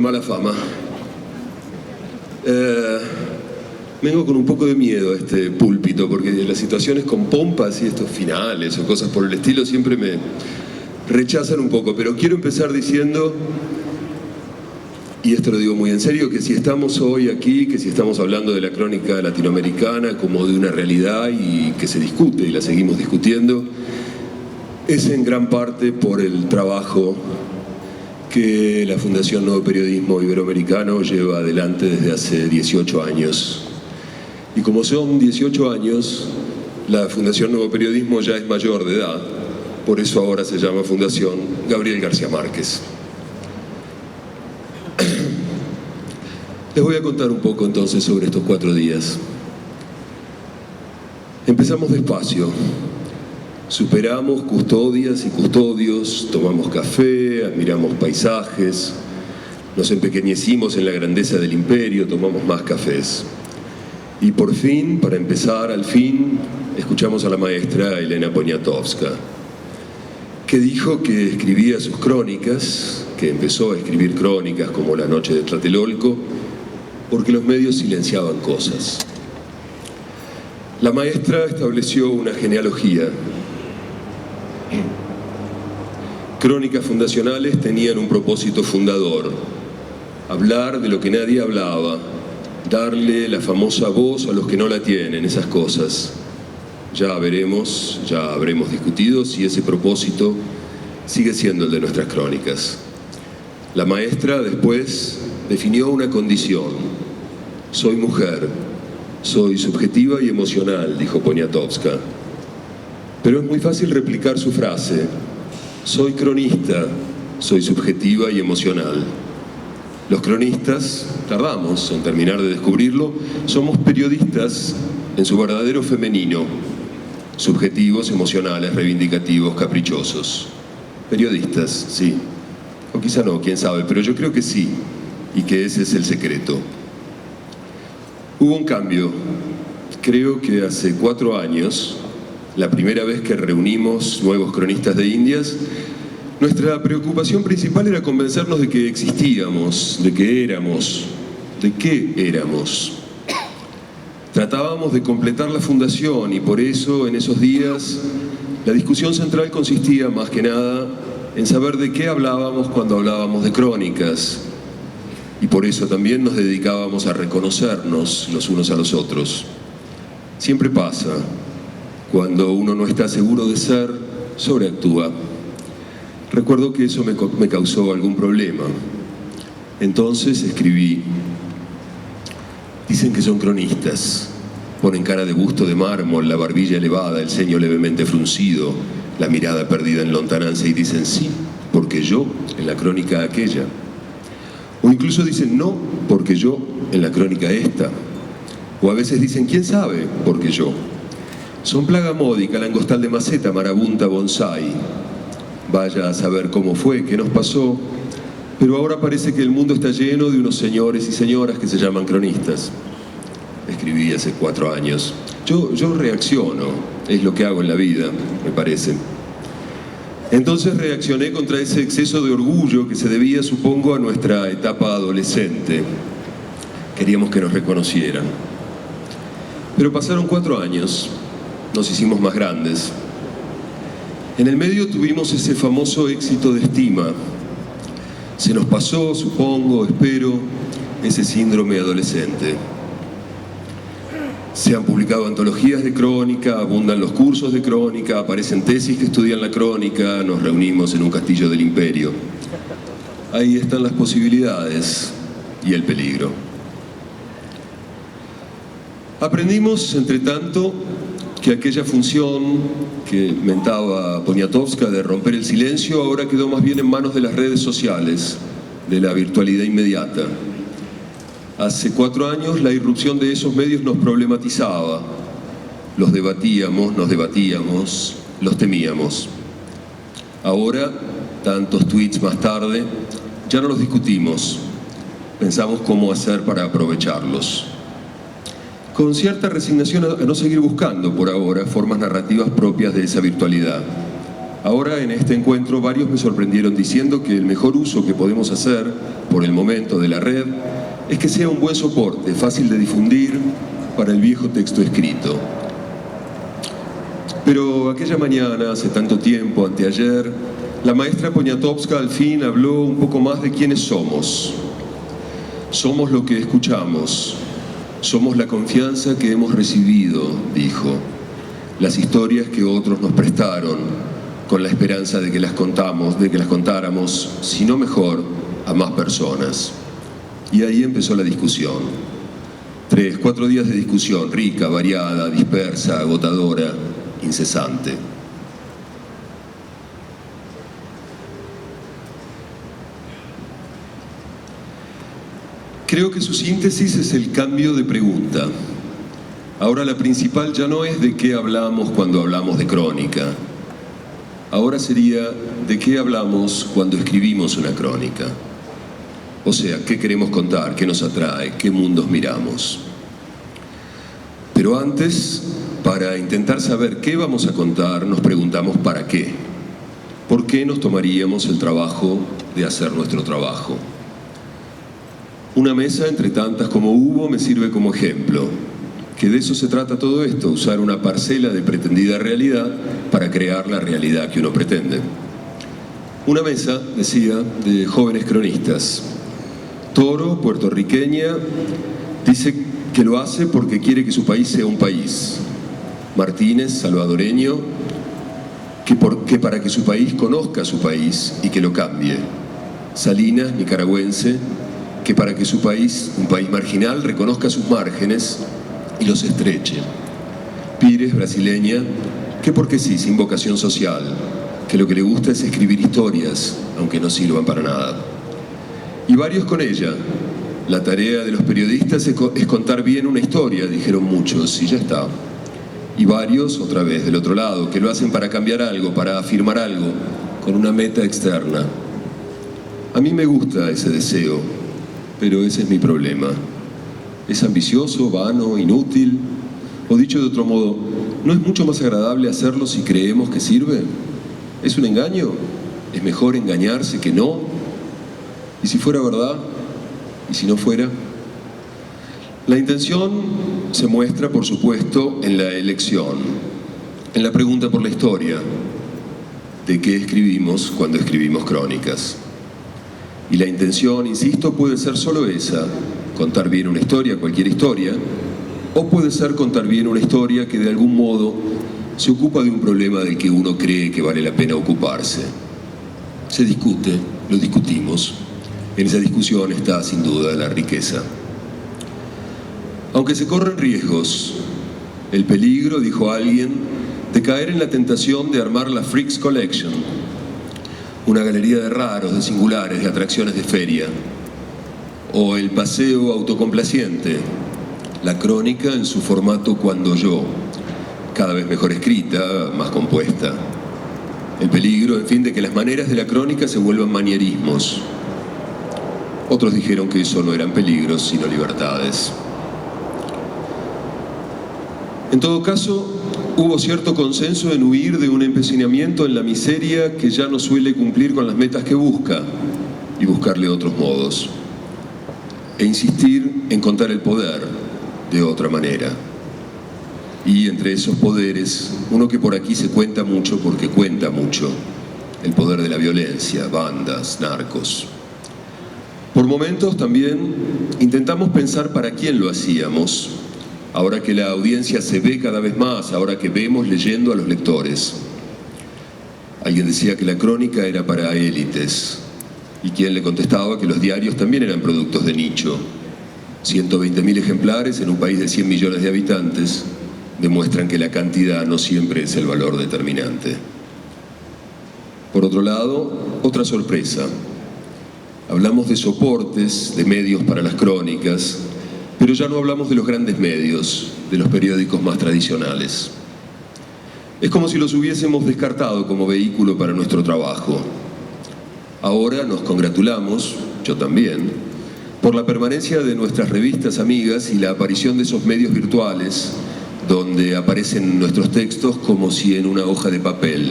Mala fama. Vengo con un poco de miedo a este púlpito, porque las situaciones con pompas y estos finales o cosas por el estilo siempre me rechazan un poco, pero quiero empezar diciendo, y esto lo digo muy en serio, que si estamos hoy aquí, que si estamos hablando de la crónica latinoamericana como de una realidad y que se discute y la seguimos discutiendo, es en gran parte por el trabajo que la Fundación Nuevo Periodismo Iberoamericano lleva adelante desde hace 18 años. Y como son 18 años, la Fundación Nuevo Periodismo ya es mayor de edad, por eso ahora se llama Fundación Gabriel García Márquez. Les voy a contar un poco entonces sobre estos 4 días. Empezamos despacio. Superamos custodias y custodios, tomamos café, admiramos paisajes, nos empequeñecimos en la grandeza del imperio, tomamos más cafés. Y por fin, para empezar, al fin, escuchamos a la maestra Elena Poniatowska, que dijo que escribía sus crónicas, que empezó a escribir crónicas como La noche de Tlatelolco, porque los medios silenciaban cosas. La maestra estableció una genealogía. Crónicas fundacionales tenían un propósito fundador: hablar de lo que nadie hablaba, darle la famosa voz a los que no la tienen, esas cosas. Ya veremos, ya habremos discutido si ese propósito sigue siendo el de nuestras crónicas. La maestra después definió una condición: soy mujer, soy subjetiva y emocional, dijo Poniatowska. Pero es muy fácil replicar su frase: soy cronista, soy subjetiva y emocional. Los cronistas tardamos en terminar de descubrirlo, somos periodistas en su verdadero femenino, subjetivos, emocionales, reivindicativos, caprichosos. Periodistas, sí. O quizá no, quién sabe, pero yo creo que sí, y que ese es el secreto. Hubo un cambio. Creo que hace 4 años, la primera vez que reunimos nuevos cronistas de Indias, nuestra preocupación principal era convencernos de que existíamos, de que éramos, de qué éramos. Tratábamos de completar la fundación y por eso en esos días la discusión central consistía más que nada en saber de qué hablábamos cuando hablábamos de crónicas. Y por eso también nos dedicábamos a reconocernos los unos a los otros. Siempre pasa. Cuando uno no está seguro de ser, sobreactúa. Recuerdo que eso me causó algún problema. Entonces escribí: dicen que son cronistas. Ponen cara de busto de mármol, la barbilla elevada, el ceño levemente fruncido, la mirada perdida en lontananza y dicen sí, porque yo, en la crónica aquella. O incluso dicen no, porque yo, en la crónica esta. O a veces dicen quién sabe, porque yo. Son plaga módica, langostal de maceta, marabunta, bonsai. Vaya a saber cómo fue, qué nos pasó, pero ahora parece que el mundo está lleno de unos señores y señoras que se llaman cronistas. Escribí hace 4 años. Yo reacciono, es lo que hago en la vida, me parece. Entonces reaccioné contra ese exceso de orgullo que se debía, supongo, a nuestra etapa adolescente. Queríamos que nos reconocieran. Pero pasaron 4 años. Nos hicimos más grandes. En el medio tuvimos ese famoso éxito de estima. Se nos pasó, supongo, espero, ese síndrome adolescente. Se han publicado antologías de crónica, abundan los cursos de crónica, aparecen tesis que estudian la crónica, nos reunimos en un castillo del imperio. Ahí están las posibilidades y el peligro. Aprendimos, entre tanto, que aquella función que mentaba Poniatowska de romper el silencio ahora quedó más bien en manos de las redes sociales, de la virtualidad inmediata. Hace 4 años la irrupción de esos medios nos problematizaba. Los debatíamos, nos debatíamos, los temíamos. Ahora, tantos tweets más tarde, ya no los discutimos. Pensamos cómo hacer para aprovecharlos. Con cierta resignación a no seguir buscando por ahora formas narrativas propias de esa virtualidad. Ahora en este encuentro varios me sorprendieron diciendo que el mejor uso que podemos hacer, por el momento, de la red, es que sea un buen soporte, fácil de difundir para el viejo texto escrito. Pero aquella mañana, hace tanto tiempo, anteayer, la maestra Poniatowska al fin habló un poco más de quiénes somos. Somos lo que escuchamos, somos la confianza que hemos recibido, dijo, las historias que otros nos prestaron, con la esperanza de que las contáramos, si no mejor, a más personas. Y ahí empezó la discusión. 3, 4 días de discusión, rica, variada, dispersa, agotadora, incesante. Creo que su síntesis es el cambio de pregunta. Ahora la principal ya no es de qué hablamos cuando hablamos de crónica. Ahora sería de qué hablamos cuando escribimos una crónica. O sea, qué queremos contar, qué nos atrae, qué mundos miramos. Pero antes, para intentar saber qué vamos a contar, nos preguntamos ¿para qué? ¿Por qué nos tomaríamos el trabajo de hacer nuestro trabajo? Una mesa entre tantas como hubo me sirve como ejemplo. Que de eso se trata todo esto, usar una parcela de pretendida realidad para crear la realidad que uno pretende. Una mesa, decía, de jóvenes cronistas. Toro, puertorriqueña, dice que lo hace porque quiere que su país sea un país. Martínez, salvadoreño, que para que su país conozca su país y que lo cambie. Salinas, nicaragüense, que para que su país, un país marginal, reconozca sus márgenes y los estreche. Pires, brasileña, que porque sí, sin vocación social, que lo que le gusta es escribir historias, aunque no sirvan para nada. Y varios con ella. La tarea de los periodistas es contar bien una historia, dijeron muchos, y ya está. Y varios, otra vez, del otro lado, que lo hacen para cambiar algo, para afirmar algo, con una meta externa. A mí me gusta ese deseo, pero ese es mi problema. ¿Es ambicioso, vano, inútil? O dicho de otro modo, ¿no es mucho más agradable hacerlo si creemos que sirve? ¿Es un engaño? ¿Es mejor engañarse que no? ¿Y si fuera verdad? ¿Y si no fuera? La intención se muestra, por supuesto, en la elección, en la pregunta por la historia. ¿De qué escribimos cuando escribimos crónicas? Y la intención, insisto, puede ser solo esa, contar bien una historia, cualquier historia, o puede ser contar bien una historia que de algún modo se ocupa de un problema del que uno cree que vale la pena ocuparse. Se discute, lo discutimos. En esa discusión está sin duda la riqueza. Aunque se corren riesgos, el peligro, dijo alguien, de caer en la tentación de armar la Freaks Collection, una galería de raros, de singulares, de atracciones de feria, o el paseo autocomplaciente, la crónica en su formato cuando yo, cada vez mejor escrita, más compuesta. El peligro, en fin, de que las maneras de la crónica se vuelvan manierismos. Otros dijeron que eso no eran peligros, sino libertades. En todo caso, hubo cierto consenso en huir de un empecinamiento en la miseria que ya no suele cumplir con las metas que busca y buscarle otros modos. E insistir en contar el poder de otra manera. Y entre esos poderes, uno que por aquí se cuenta mucho porque cuenta mucho, el poder de la violencia, bandas, narcos. Por momentos también intentamos pensar para quién lo hacíamos, ahora que la audiencia se ve cada vez más, ahora que vemos leyendo a los lectores. Alguien decía que la crónica era para élites, y quien le contestaba que los diarios también eran productos de nicho. 120.000 ejemplares en un país de 100 millones de habitantes demuestran que la cantidad no siempre es el valor determinante. Por otro lado, otra sorpresa. Hablamos de soportes, de medios para las crónicas, pero ya no hablamos de los grandes medios, de los periódicos más tradicionales. Es como si los hubiésemos descartado como vehículo para nuestro trabajo. Ahora nos congratulamos, yo también, por la permanencia de nuestras revistas amigas y la aparición de esos medios virtuales donde aparecen nuestros textos como si en una hoja de papel.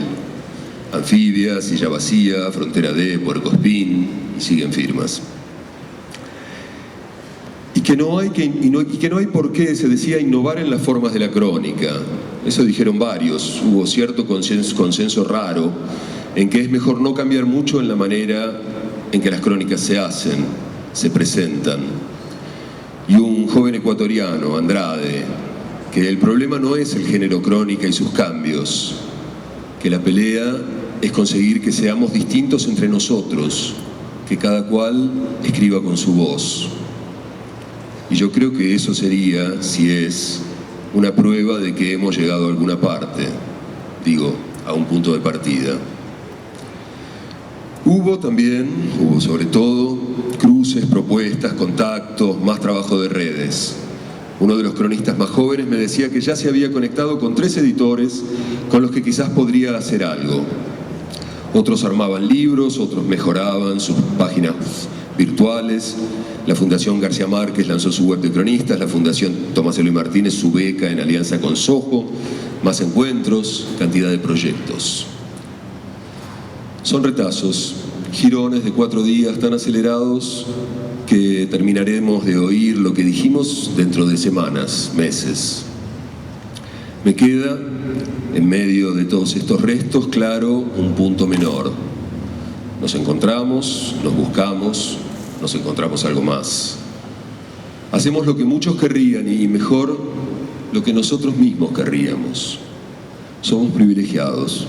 Anfibia, Silla Vacía, Frontera D, Puerco Espín, y siguen firmas. Y que no hay por qué, se decía, innovar en las formas de la crónica. Eso dijeron varios. Hubo cierto consenso raro en que es mejor no cambiar mucho en la manera en que las crónicas se hacen, se presentan. Y un joven ecuatoriano, Andrade, que el problema no es el género crónica y sus cambios, que la pelea es conseguir que seamos distintos entre nosotros, que cada cual escriba con su voz. Y yo creo que eso sería, si es, una prueba de que hemos llegado a alguna parte, digo, a un punto de partida. Hubo sobre todo cruces, propuestas, contactos, más trabajo de redes. Uno de los cronistas más jóvenes me decía que ya se había conectado con 3 editores con los que quizás podría hacer algo. Otros armaban libros, otros mejoraban sus páginas virtuales. La Fundación García Márquez lanzó su web de cronistas, la Fundación Tomás Eloy Martínez su beca en alianza con Soho, más encuentros, cantidad de proyectos. Son retazos, girones de 4 días tan acelerados que terminaremos de oír lo que dijimos dentro de semanas, meses. Me queda, en medio de todos estos restos, claro, un punto menor. Nos encontramos, nos buscamos, nos encontramos algo más. Hacemos lo que muchos querrían y, mejor, lo que nosotros mismos querríamos. Somos privilegiados.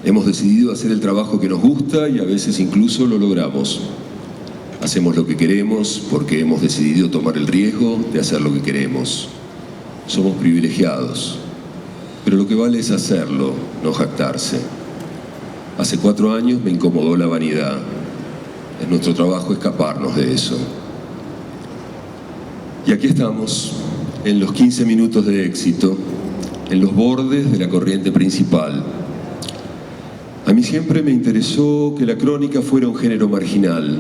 Hemos decidido hacer el trabajo que nos gusta y a veces incluso lo logramos. Hacemos lo que queremos porque hemos decidido tomar el riesgo de hacer lo que queremos. Somos privilegiados, pero lo que vale es hacerlo, no jactarse. Hace 4 años me incomodó la vanidad. Es nuestro trabajo escaparnos de eso. Y aquí estamos, en los 15 minutos de éxito, en los bordes de la corriente principal. A mí siempre me interesó que la crónica fuera un género marginal.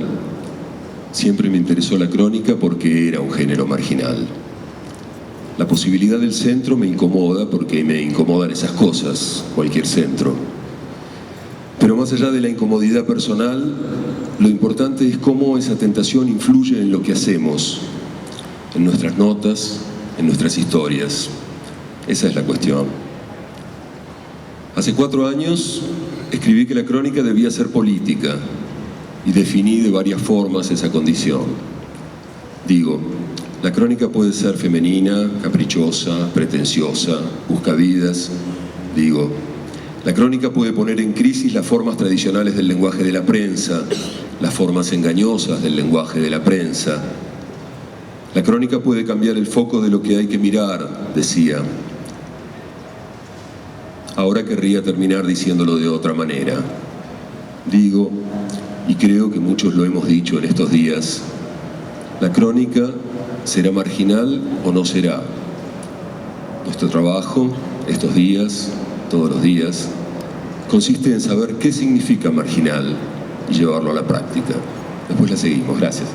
Siempre me interesó la crónica porque era un género marginal. La posibilidad del centro me incomoda porque me incomodan esas cosas, cualquier centro. Pero más allá de la incomodidad personal, lo importante es cómo esa tentación influye en lo que hacemos, en nuestras notas, en nuestras historias. Esa es la cuestión. Hace 4 años escribí que la crónica debía ser política y definí de varias formas esa condición. Digo, la crónica puede ser femenina, caprichosa, pretenciosa, buscavidas. Digo, la crónica puede poner en crisis las formas tradicionales del lenguaje de la prensa, las formas engañosas del lenguaje de la prensa. La crónica puede cambiar el foco de lo que hay que mirar, decía. Ahora querría terminar diciéndolo de otra manera. Digo, y creo que muchos lo hemos dicho en estos días, la crónica será marginal o no será. Nuestro trabajo, estos días, todos los días, consiste en saber qué significa marginal y llevarlo a la práctica. Después la seguimos. Gracias.